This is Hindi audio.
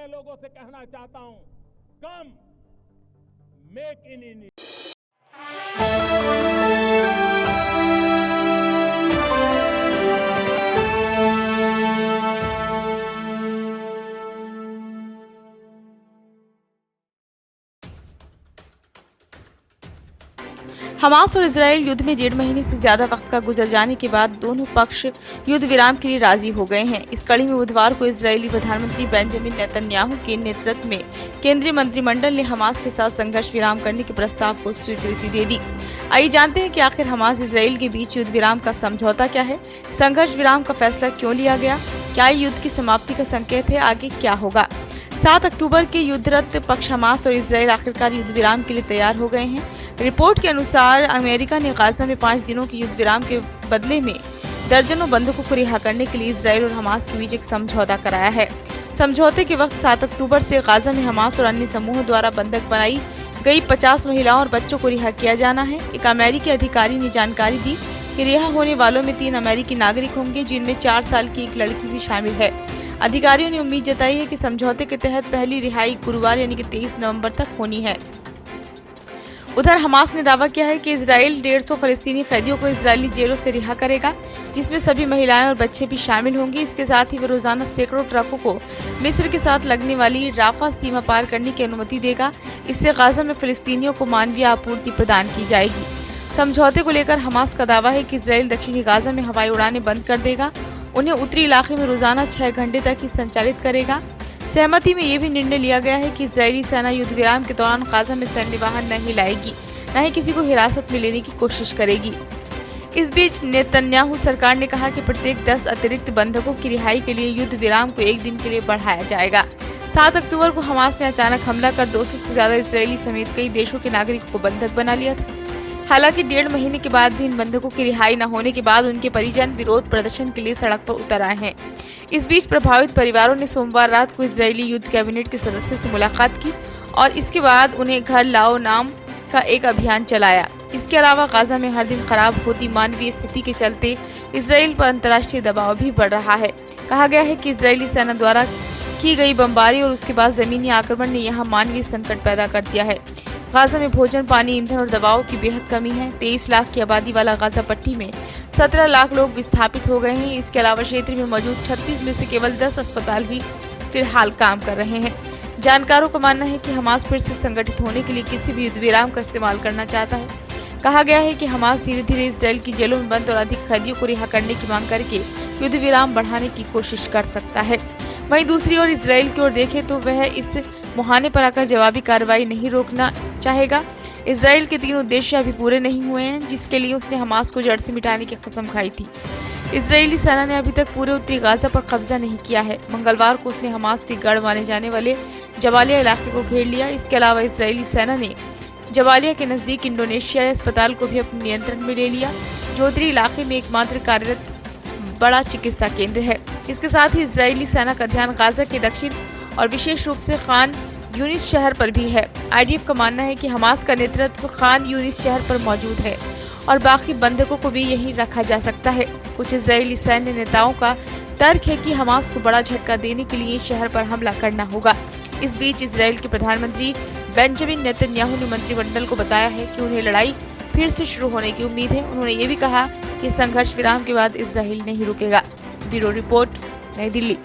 लोगों से कहना चाहता हूं, कम मेक इन इंडिया। हमास और इजराइल युद्ध में 1.5 महीने से ज्यादा वक्त का गुजर जाने के बाद दोनों पक्ष युद्ध विराम के लिए राजी हो गए हैं। इस कड़ी में बुधवार को इजरायली प्रधानमंत्री बेंजामिन नेतन्याहू के नेतृत्व में केंद्रीय मंत्रिमंडल ने हमास के साथ संघर्ष विराम करने के प्रस्ताव को स्वीकृति दे दी। आइए जानते हैं कि आखिर हमास इजराइल के बीच युद्ध विराम का समझौता क्या है, संघर्ष विराम का फैसला क्यों लिया गया, क्या युद्ध की समाप्ति का संकेत है, आगे क्या होगा। 7 अक्टूबर के युद्धरत पक्ष हमास और इजराइल आखिरकार युद्ध विराम के लिए तैयार हो गए हैं। रिपोर्ट के अनुसार अमेरिका ने गाजा में 5 दिनों के युद्ध विराम के बदले में दर्जनों बंधकों को रिहा करने के लिए इजराइल और हमास के बीच एक समझौता कराया है। समझौते के वक्त 7 अक्टूबर से गाजा में हमास और अन्य समूहों द्वारा बंधक बनाई गई 50 महिलाओं और बच्चों को रिहा किया जाना है। एक अमेरिकी अधिकारी ने जानकारी दी कि रिहा होने वालों में 3 अमेरिकी नागरिक होंगे, जिनमें 4 साल की एक लड़की भी शामिल है। अधिकारियों ने उम्मीद जताई है कि समझौते के तहत पहली रिहाई गुरुवार यानी कि 23 नवंबर तक होनी है। उधर हमास ने दावा किया है कि इजराइल 150 फलस्तीनी कैदियों को इजरायली जेलों से रिहा करेगा, जिसमें सभी महिलाएं और बच्चे भी शामिल होंगे। इसके साथ ही वे रोजाना सैकड़ों ट्रकों को मिस्र के साथ लगने वाली राफा सीमा पार करने की अनुमति देगा। इससे गाजा में फलस्तीनियों को मानवीय आपूर्ति प्रदान की जाएगी। समझौते को लेकर हमास का दावा है कि इजराइल दक्षिणी गाजा में हवाई उड़ानें बंद कर देगा, उन्हें उत्तरी इलाके में रोजाना 6 घंटे तक ही संचालित करेगा। सहमति में ये भी निर्णय लिया गया है कि इजरायली सेना युद्ध विराम के दौरान गाजा में सैन्य वाहन नहीं लाएगी, न ही किसी को हिरासत में लेने की कोशिश करेगी। इस बीच नेतन्याहू सरकार ने कहा कि प्रत्येक 10 अतिरिक्त बंधकों की रिहाई के लिए युद्ध विराम को 1 दिन के लिए बढ़ाया जाएगा। 7 अक्टूबर को हमास ने अचानक हमला कर 200 से ज्यादा इजरायली समेत कई देशों के नागरिकों को बंधक बना लिया था। हालांकि 1.5 महीने के बाद भी इन बंधकों की रिहाई न होने के बाद उनके परिजन विरोध प्रदर्शन के लिए सड़क पर उतर आए हैं। इस बीच प्रभावित परिवारों ने सोमवार रात को इजरायली युद्ध कैबिनेट के सदस्यों से मुलाकात की और इसके बाद उन्हें घर लाओ नाम का एक अभियान चलाया। इसके अलावा गाजा में हर दिन खराब होती मानवीय स्थिति के चलते इजराइल पर अंतर्राष्ट्रीय दबाव भी बढ़ रहा है। कहा गया है कि इजरायली सेना द्वारा की गई बमबारी और उसके बाद जमीनी आक्रमण ने यहाँ मानवीय संकट पैदा कर दिया है। गाजा में भोजन, पानी, ईंधन और दवाओं की बेहद कमी है। 23 लाख की आबादी वाला गाजा पट्टी में 17 लाख लोग विस्थापित हो गए हैं। इसके अलावा क्षेत्र में मौजूद 36 में से केवल 10 अस्पताल ही फिलहाल काम कर रहे हैं। जानकारों का मानना है कि हमास फिर से संगठित होने के लिए किसी भी युद्ध विराम का इस्तेमाल करना चाहता है। कहा गया है कि हमास धीरे धीरे इजराइल की जेलों में बंद और अधिक कैदियों को रिहा करने की मांग करके युद्ध विराम बढ़ाने की कोशिश कर सकता है। वहीं दूसरी ओर इजराइल की ओर देखें तो वह इस मुहाने पर आकर जवाबी कार्रवाई नहीं रोकना चाहेगा। इजराइल के 3 उद्देश्य अभी पूरे नहीं हुए हैं, जिसके लिए उसने हमास को जड़ से मिटाने की कसम खाई थी। इजरायली सेना ने अभी तक पूरे उत्तरी गाजा पर कब्जा नहीं किया है। मंगलवार को उसने हमास के गढ़ माने जाने वाले जबालिया इलाके को घेर लिया। इसके अलावा इजरायली सेना ने जबालिया के नजदीक इंडोनेशियाई अस्पताल को भी अपने नियंत्रण में ले लिया, जो उत्तरी इलाके में एकमात्र कार्यरत बड़ा चिकित्सा केंद्र है। इसके साथ ही इजरायली सेना का ध्यान गाजा के दक्षिण और विशेष रूप से खान यूनिस शहर पर भी है। IDF का मानना है कि हमास का नेतृत्व खान यूनिस शहर पर मौजूद है और बाकी बंधकों को भी यहीं रखा जा सकता है। कुछ इजरायली सैन्य नेताओं का तर्क है कि हमास को बड़ा झटका देने के लिए शहर पर हमला करना होगा। इस बीच इजराइल के प्रधानमंत्री बेंजामिन नेतन्याहू ने मंत्रिमंडल को बताया है कि उन्हें लड़ाई फिर से शुरू होने की उम्मीद है। उन्होंने ये भी कहा कि संघर्ष विराम के बाद इजराइल नहीं रुकेगा। ब्यूरो रिपोर्ट, नई दिल्ली।